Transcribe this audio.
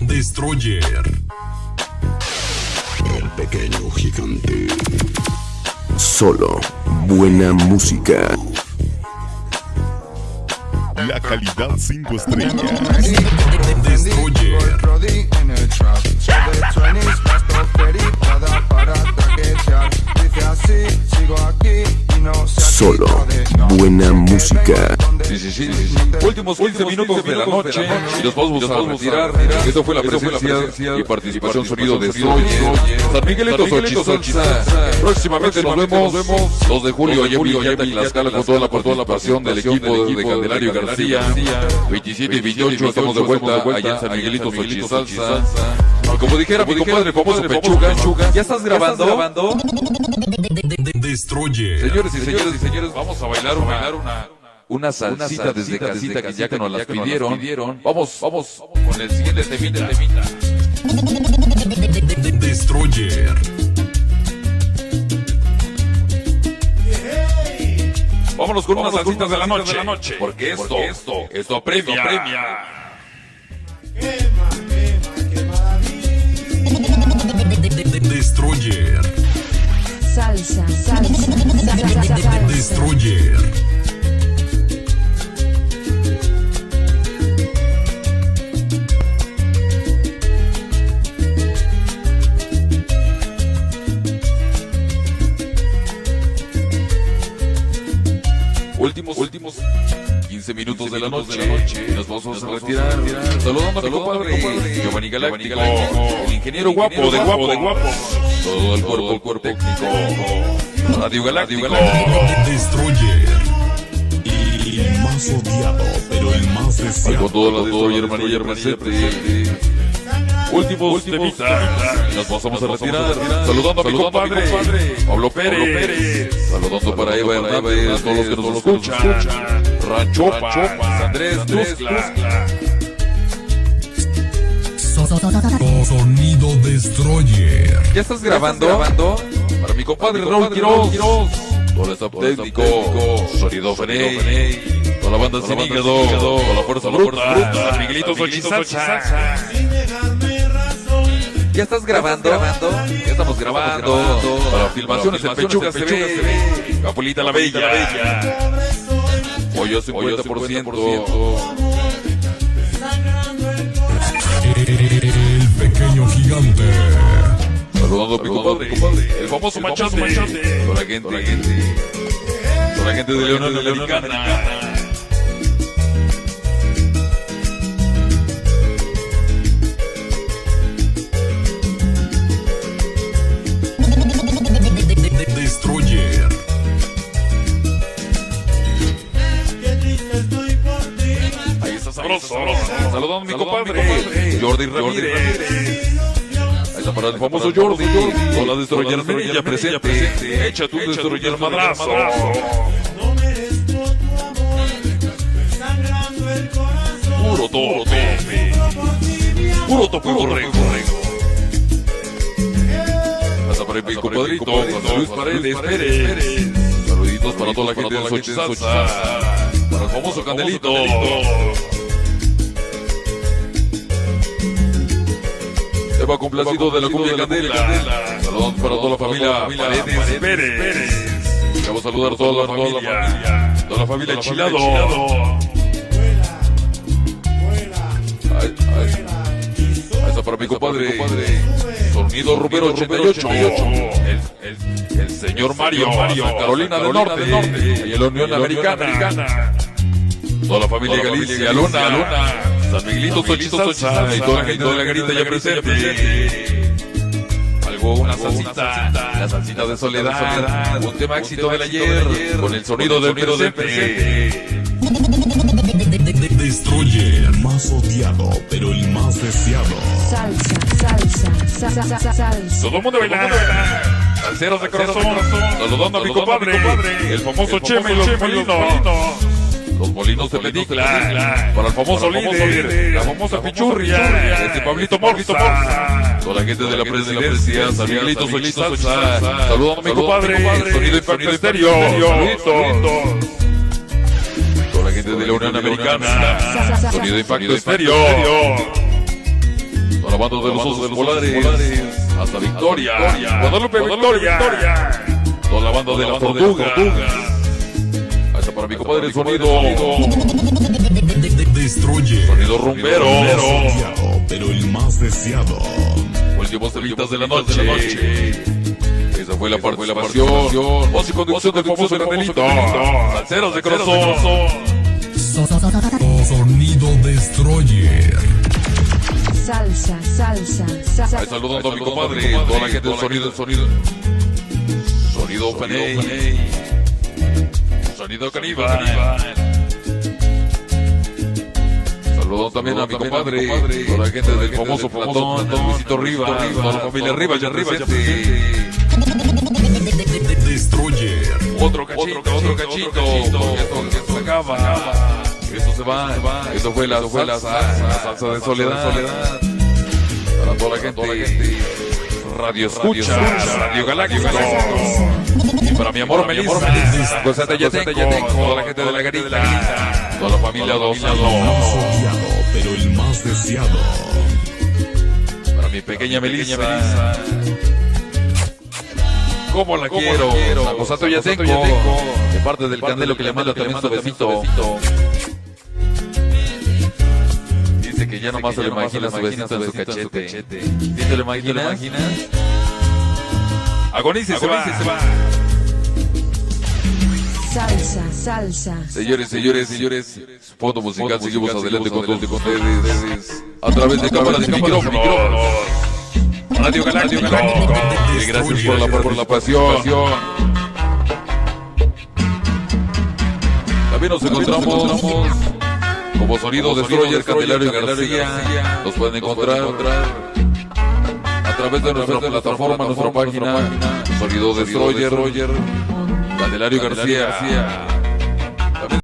Destroyer. El pequeño gigante. Solo buena música. La calidad 5 estrellas. Destroyer. Solo buena música. Sí. Últimos 15 minutos de la noche y nos vamos a retirar. Esto fue la presencia y participación sonido de Destroyer. San Miguelito Xochisalsa. Próximamente nos vemos 2 de julio allá en Tlaxcala con toda la participación del equipo de Candelario García. 27 y 28 estamos de vuelta allá en San Miguelito Xochisalsa. Como dijera mi compadre famoso Pechuga, ¿ya estás grabando? Destroyer. Señores y señores, vamos a bailar una salsita desde casita que ya que nos las pidieron. Vamos con el siguiente temita. Destroyer. Vámonos con unas salsitas de la noche. Porque esto apremia. Destroyer. Salsa. Destroyer. Últimos 15 minutos de la noche. Y nos vamos a retirar. Saludando a mi compadre Giovanni Galáctico, el ingeniero guapo de guapo. Todo el cuerpo técnico. Radio Galáctico. Destroyer. El más odiado, pero el más deseado. Con todo la Destroyer María presente. Últimos temitas. Nos pasamos a retirar. Saludando a mi compadre Pablo Pérez. Saludando para Eva Hernández, todos los que nos escuchan. Ranchopa, Andrés Tuzla. Sonido Destroyer. ¿Ya estás grabando? Para mi compadre Raúl Quiroz. Todo el staff técnico. Sonido Feney. Toda la banda Sin Hígado. Toda la fuerza bruta. San Miguelito Xochisalsa. ¿Ya estás grabando? Ya estamos grabando. Para filmaciones en Pechuga se ve. Capulita la Bella. Pollo 50%. El pequeño gigante. Saludando a mi compadre, el famoso Machate. Con la gente de León Americana. Destroyer. Ahí está sabroso. Saludando a mi compadre Jordi Ramírez. Ahí está para el famoso Jordi. Con la Destroyer Menilla presente. Echa tu Destroyer madrazo. Puro tope. Puro tope borrego. Hasta para mi compadrito José Luis Paredes Pérez. Saluditos para toda la gente de Xochisalsa. Para el famoso Candelito. Eva complacido de la cumbia Candela. Saludos para toda la familia Paredes Pérez. Vamos a saludar a toda la familia Enchilado. Ahí está para mi compadre Sonido Rubero 88. El señor Mario. Carolina del Norte. Y la Unión Americana. Toda la familia Galicia, Luna. San Miguelito Xochisalsa. Y toda la gente de la garita ya presente. Una salsita, la salsita de soledad, un tema éxito del ayer, con el sonido del presente. Destroyer, el más odiado, pero el más deseado. Salsa. Todo el mundo baila. Salseros de corazón, saludando a mi compadre, el famoso Cheme y los Molinos. Los Molinos de Película, para el famoso líder, la famosa Pichurria, este Pablito Morza. Toda la gente de la presidencia, San Miguelito Xochisalsa. Saludando a mi compadre, Sonido Impacto Estéreo. Saluditos. Toda la gente gente de la Unión Americana. Sonido Impacto Estéreo. Toda la banda de los osos polares. Hasta Victoria. Guadalupe, Victoria. Toda la banda de la Tortuga. Hasta para mi compadre Sonido. Destroyer. Sonido rumbero. Odiado, pero el más deseado. Últimos temitas de la noche. Esa fue la participación. Voz y conducción del famoso Granelito. Salseros de corazón. Sonido Destroyer. Salsa. Ahí saludando a mi compadre. Toda la gente del sonido. Sonido Panay. Sonido Caníbal. Saludando también a mi compadre. Toda la gente del famoso Platón. Luisito Rivas. Toda la familia Rivas ya presente. Destroyer. Otro cachito. Esto se acaba. Esto se va. Esto fue la salsa de soledad. Para toda la gente. Radio Escucha. Radio Galáctico. Y para mi amor Melissa. Cosa de Yateco. Toda la gente de la Garita. Toda la familia El más Dosado. odiado, pero el más deseado. Para mi pequeña Melissa. ¿Cómo la quiero? Cosa de Yateco. De parte del Candelo que le manda también su besito. Dice que ya nomás se le imagina su besito en su cachete. ¿Sí te lo imaginas? Agonice se va. Salsa. Señores, fondo musical, seguimos adelante con ustedes. A través de cámaras y micrófonos. Radio Galáctico. Y gracias por la participación. También nos encontramos como Sonido Destroyer, Candelario y García. Nos pueden encontrar a través de nuestra plataforma, nuestra página. Sonido Destroyer, Candelario y García.